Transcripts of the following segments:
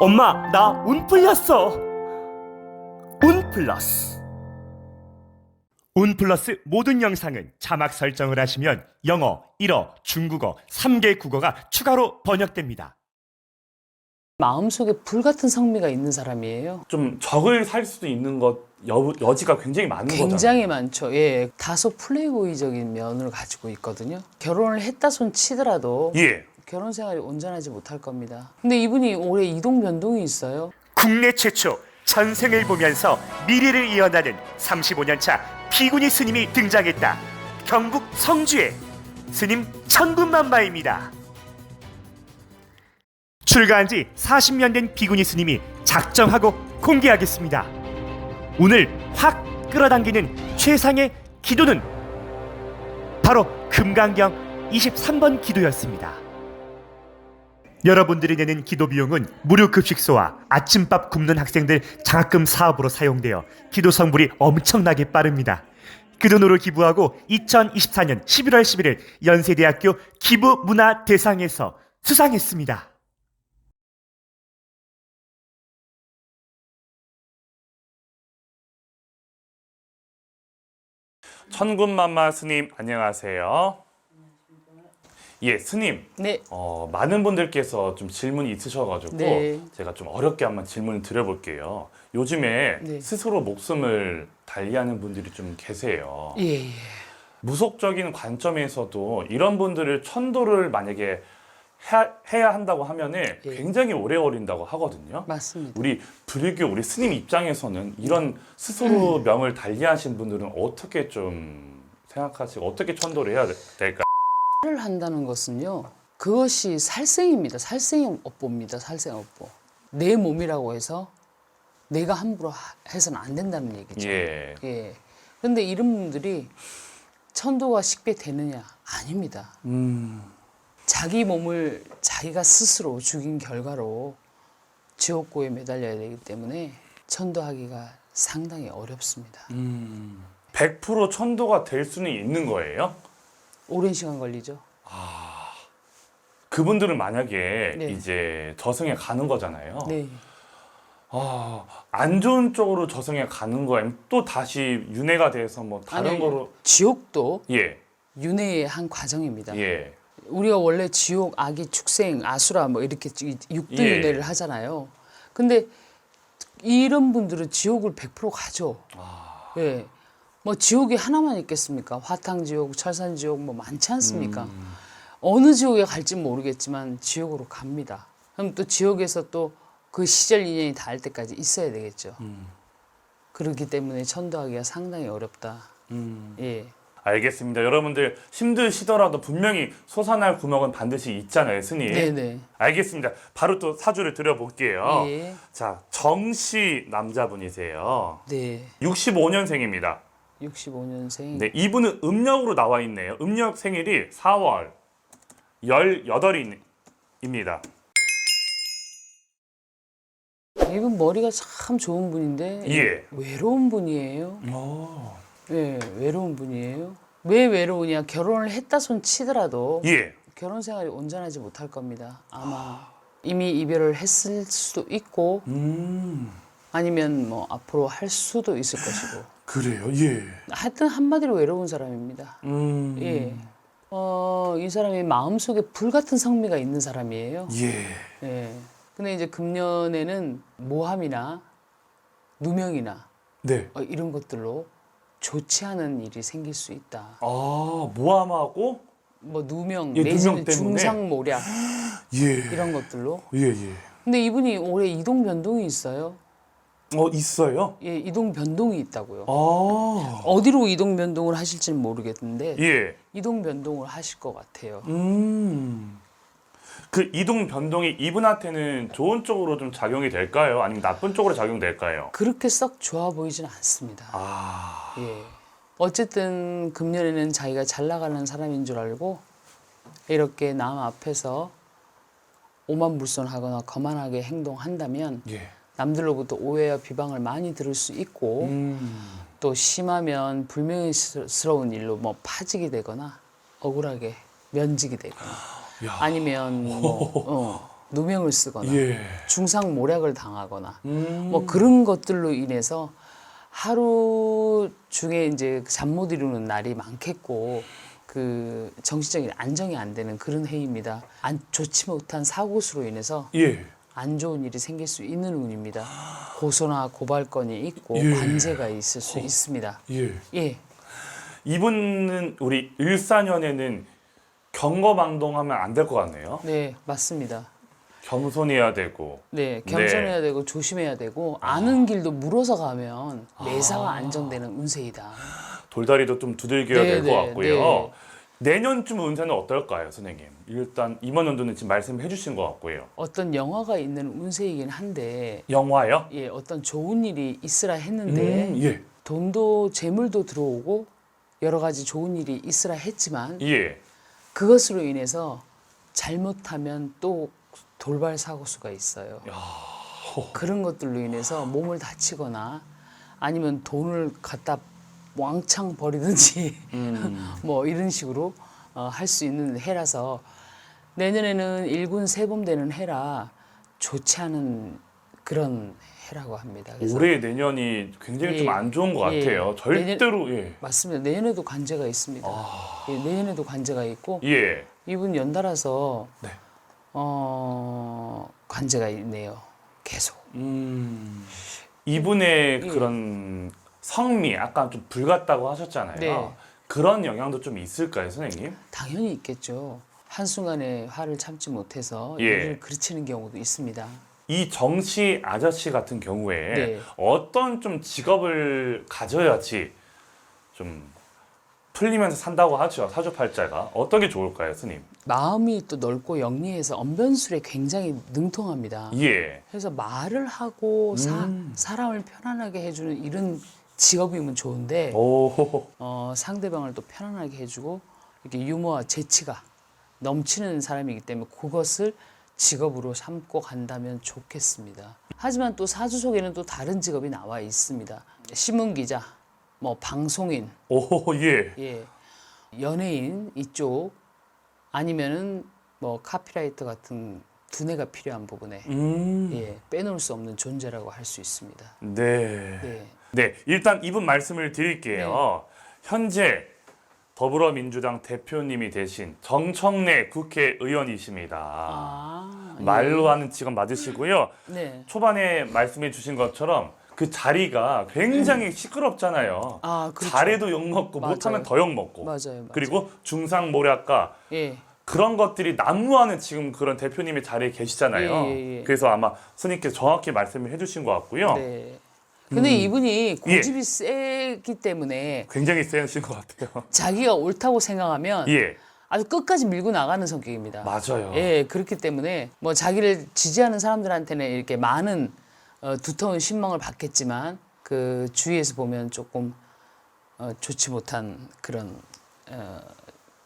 엄마, 나 운 풀렸어. 운 플러스. 운 플러스 모든 영상은 자막 설정을 하시면 영어, 일어, 중국어, 3개 국어가 추가로 번역됩니다. 마음속에 불같은 성미가 있는 사람이에요. 좀 적을 살 수도 있는 여지가 굉장히 많은 거잖아요. 굉장히 많죠. 예, 다소 플레이보이적인 면을 가지고 있거든요. 결혼을 했다 손 치더라도 예. 결혼 생활이 온전하지 못할 겁니다. 근데 이분이 올해 이동 변동이 있어요. 국내 최초 전생을 보면서 미래를 이어나는 35년차 피구니 스님이 등장했다. 경북 성주에 스님 천군만마입니다. 출가한 지 40년 된 비구니 스님이 작정하고 공개하겠습니다. 오늘 확 끌어당기는 최상의 기도는 바로 금강경 23번 기도였습니다. 여러분들이 내는 기도 비용은 무료 급식소와 아침밥 굶는 학생들 장학금 사업으로 사용되어 기도 성불이 엄청나게 빠릅니다. 그 돈으로 기부하고 2024년 11월 11일 연세대학교 기부문화대상에서 수상했습니다. 천군만마 스님 안녕하세요. 예, 스님. 네. 많은 분들께서 좀 질문이 있으셔가지고 네. 제가 좀 어렵게 한번 질문을 드려볼게요. 요즘에 네. 스스로 목숨을 달리하는 분들이 좀 계세요. 예, 예. 무속적인 관점에서도 이런 분들을 천도를 만약에 해야 한다고 하면은 예. 굉장히 오래 걸린다고 하거든요. 맞습니다. 우리 불교, 우리 스님 입장에서는 이런 스스로 명을 달리하신 분들은 어떻게 좀 생각하시고 어떻게 천도를 해야 될까요? 를 한다는 것은요. 그것이 살생입니다. 살생업보입니다. 살생업보. 내 몸이라고 해서 내가 함부로 해서는 안 된다는 얘기죠. 예. 예. 근데 이런 분들이 천도가 쉽게 되느냐? 아닙니다. 자기 몸을 자기가 스스로 죽인 결과로 지옥고에 매달려야 되기 때문에 천도하기가 상당히 어렵습니다. 100% 천도가 될 수는 있는 거예요? 오랜 시간 걸리죠. 그분들은 만약에 네. 이제 저승에 가는 거잖아요. 네. 안 좋은 쪽으로 저승에 가는 거예요? 또 다시 윤회가 돼서 뭐 다른 아니, 거로 지옥도 예. 윤회의 한 과정입니다. 예. 우리가 원래 지옥, 악이, 축생, 아수라 뭐 이렇게 육두 예. 윤회를 하잖아요. 근데 이런 분들은 지옥을 100% 가죠. 예. 뭐 지옥이 하나만 있겠습니까? 화탕지옥, 철산지옥 뭐 많지 않습니까? 어느 지옥에 갈지 모르겠지만 지옥으로 갑니다. 그럼 또 지옥에서 또 그 시절 인연이 닿을 때까지 있어야 되겠죠. 그렇기 때문에 천도하기가 상당히 어렵다. 예. 알겠습니다. 여러분들 힘드시더라도 분명히 솟아날 구멍은 반드시 있잖아요, 스님. 네네. 알겠습니다. 바로 또 사주를 드려볼게요. 예. 자, 정씨 남자분이세요. 네. 65년생입니다. 65년생. 네, 이분은 음력으로 나와 있네요. 음력 생일이 4월 18일입니다. 이분 머리가 참 좋은 분인데 예. 외로운 분이에요. 예, 외로운 분이에요. 왜 외로우냐? 결혼을 했다 손 치더라도 예. 결혼 생활이 온전하지 못할 겁니다. 아마 이미 이별을 했을 수도 있고 아니면 뭐 앞으로 할 수도 있을 것이고. 그래요. 예. 하여튼 한마디로 외로운 사람입니다. 예. 이 사람이 마음속에 불같은 성미가 있는 사람이에요. 예. 예. 근데 이제 금년에는 모함이나 누명이나 네. 이런 것들로 좋지 않은 일이 생길 수 있다. 모함하고 뭐 누명, 예, 내지는 누명 때문에? 중상모략 예. 이런 것들로. 예, 예. 근데 이분이 올해 이동 변동이 있어요. 있어요? 예, 이동 변동이 있다고요. 아. 어디로 이동 변동을 하실지는 모르겠는데 예. 이동 변동을 하실 것 같아요. 그 이동 변동이 이분한테는 좋은 쪽으로 좀 작용이 될까요? 아니면 나쁜 쪽으로 작용될까요? 그렇게 썩 좋아 보이지는 않습니다. 예. 어쨌든 금년에는 자기가 잘 나가는 사람인 줄 알고 이렇게 남 앞에서 오만불손하거나 거만하게 행동한다면 예. 남들로부터 오해와 비방을 많이 들을 수 있고 또 심하면 불명예스러운 일로 뭐 파직이 되거나 억울하게 면직이 되거나 야. 아니면 뭐 누명을 쓰거나 예. 중상모략을 당하거나 음. 뭐 그런 것들로 인해서 하루 중에 이제 잠 못 이루는 날이 많겠고 그 정신적인 안정이 안 되는 그런 해입니다. 좋지 못한 사고수로 인해서 예. 안 좋은 일이 생길 수 있는 운입니다. 고소나 고발건이 있고 예. 관제가 있을 수 있습니다. 예. 예, 이분은 우리 을사년에는 경거망동하면 안 될 것 같네요. 네, 맞습니다. 겸손해야 되고. 네, 겸손해야 되고 조심해야 되고 아는 길도 물어서 가면 매사가 안정되는 운세이다. 돌다리도 좀 두들겨야 네, 될 것 네, 같고요. 네. 내년쯤 운세는 어떨까요, 선생님? 일단 이번 연도는 지금 말씀해 주신 것 같고요. 어떤 영화가 있는 운세이긴 한데 영화요? 예, 어떤 좋은 일이 있으라 했는데 예. 돈도 재물도 들어오고 여러 가지 좋은 일이 있으라 했지만 예. 그것으로 인해서 잘못하면 또 돌발 사고수가 있어요. 그런 것들로 인해서 몸을 다치거나 아니면 돈을 갖다 왕창 버리든지 뭐 이런 식으로 할 수 있는 해라서 내년에는 일군 세범되는 해라 좋지 않은 그런 해라고 합니다. 그래서 올해 내년이 굉장히 예. 좀 안 좋은 것 예. 같아요. 절대로 예. 맞습니다. 내년에도 관제가 있습니다. 예, 내년에도 관제가 있고 예. 이분 연달아서 네. 관제가 있네요. 계속. 이분의 예. 그런 성미 아까 좀 불같다고 하셨잖아요. 네. 그런 영향도 좀 있을까요, 선생님? 당연히 있겠죠. 한순간에 화를 참지 못해서 예. 일을 그르치는 경우도 있습니다. 이 정씨 아저씨 같은 경우에 네. 어떤 좀 직업을 가져야지 좀 풀리면서 산다고 하죠. 사주팔자가 어떤 게 좋을까요, 스님? 마음이 또 넓고 영리해서 언변술에 굉장히 능통합니다. 예. 그래서 말을 하고 사람을 편안하게 해주는 이런 직업이면 좋은데 오. 상대방을 또 편안하게 해주고 이렇게 유머와 재치가 넘치는 사람이기 때문에 그것을 직업으로 삼고 간다면 좋겠습니다. 하지만 또 사주 속에는 또 다른 직업이 나와 있습니다. 신문 기자, 뭐 방송인, 오, 예. 예, 연예인 이쪽 아니면은 뭐 카피라이터 같은 두뇌가 필요한 부분에 예, 빼놓을 수 없는 존재라고 할 수 있습니다. 네. 네. 네, 일단 이분 말씀을 드릴게요. 현재 더불어민주당 대표님이 되신 정청래 국회의원이십니다. 말로 하는 직업 맞으시고요. 네. 초반에 말씀해 주신 것처럼 그 자리가 굉장히 시끄럽잖아요. 아, 그렇죠. 잘해도 욕먹고 맞아요. 못하면 더 욕먹고. 맞아요. 그리고 중상모략가 예. 그런 것들이 난무하는 지금 그런 대표님의 자리에 계시잖아요. 예. 그래서 아마 스님께서 정확히 말씀을 해주신 것 같고요. 네. 근데 이분이 예. 고집이 세기 때문에 굉장히 세신 것 같아요. 자기가 옳다고 생각하면 예, 아주 끝까지 밀고 나가는 성격입니다. 맞아요. 예, 그렇기 때문에 뭐 자기를 지지하는 사람들한테는 이렇게 많은 두터운 신망을 받겠지만 그 주위에서 보면 조금 좋지 못한 그런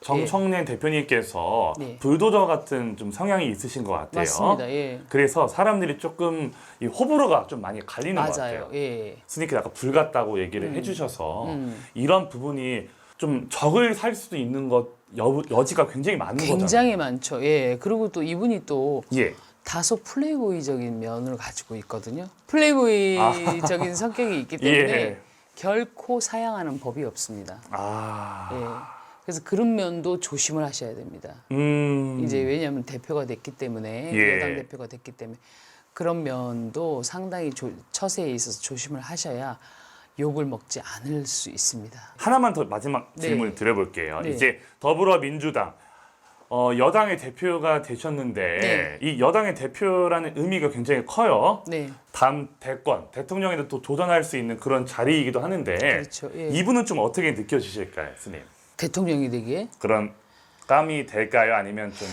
정청래 대표님께서 네. 불도저 같은 좀 성향이 있으신 것 같아요. 맞습니다. 예. 그래서 사람들이 조금 이 호불호가 좀 많이 갈리는 것 맞아요. 같아요. 예. 스님께서 아까 불 같다고 얘기를 해주셔서 이런 부분이 좀 적을 살 수도 있는 것 여지가 굉장히 많은 거잖아요. 굉장히 많죠. 예. 그리고 또 이분이 또 예. 다소 플레이보이적인 면을 가지고 있거든요. 플레이보이적인 성격이 있기 때문에 예. 결코 사양하는 법이 없습니다. 아. 예. 그래서 그런 면도 조심을 하셔야 됩니다. 이제 왜냐하면 대표가 됐기 때문에 예. 여당 대표가 됐기 때문에 그런 면도 상당히 처세에 있어서 조심을 하셔야 욕을 먹지 않을 수 있습니다. 하나만 더 마지막 네. 질문 드려볼게요. 네. 이제 더불어민주당 여당의 대표가 되셨는데 네. 이 여당의 대표라는 의미가 굉장히 커요. 네, 다음 대권 대통령에도 또 도전할 수 있는 그런 자리이기도 하는데 그렇죠. 예. 이분은 좀 어떻게 느껴지실까요, 스님? 대통령이 되기에 그런 감이 될까요? 아니면 좀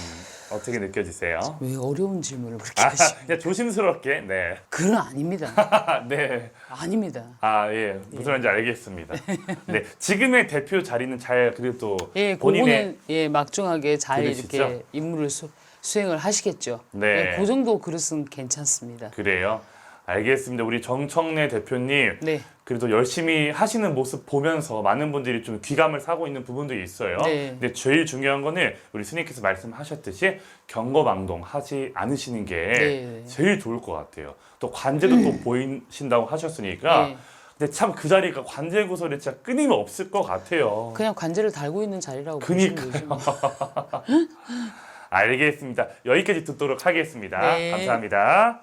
어떻게 느껴지세요? 왜 어려운 질문을 그렇게 아, 하시죠? 그냥 조심스럽게 네. 그건 아닙니다. 네. 아닙니다. 아, 예. 무슨 말인지 알겠습니다. 네. 지금의 대표 자리는 잘 그래도 예, 본인의 그거는 예, 막중하게 잘 그러시죠? 이렇게 임무를 수행을 하시겠죠. 네. 예, 그 정도 그릇은 괜찮습니다. 그래요. 알겠습니다. 우리 정청래 대표님 네. 그래도 열심히 하시는 모습 보면서 많은 분들이 좀 귀감을 사고 있는 부분도 있어요. 네. 근데 제일 중요한 거는 우리 스님께서 말씀하셨듯이 경거망동하지 않으시는 게 네. 제일 좋을 것 같아요. 또 관제도 또 보이신다고 하셨으니까 네. 근데 참 그 자리가 관제 구설이 진짜 끊임없을 것 같아요. 그냥 관제를 달고 있는 자리라고 보시면 되죠. 뭐. 알겠습니다. 여기까지 듣도록 하겠습니다. 네. 감사합니다.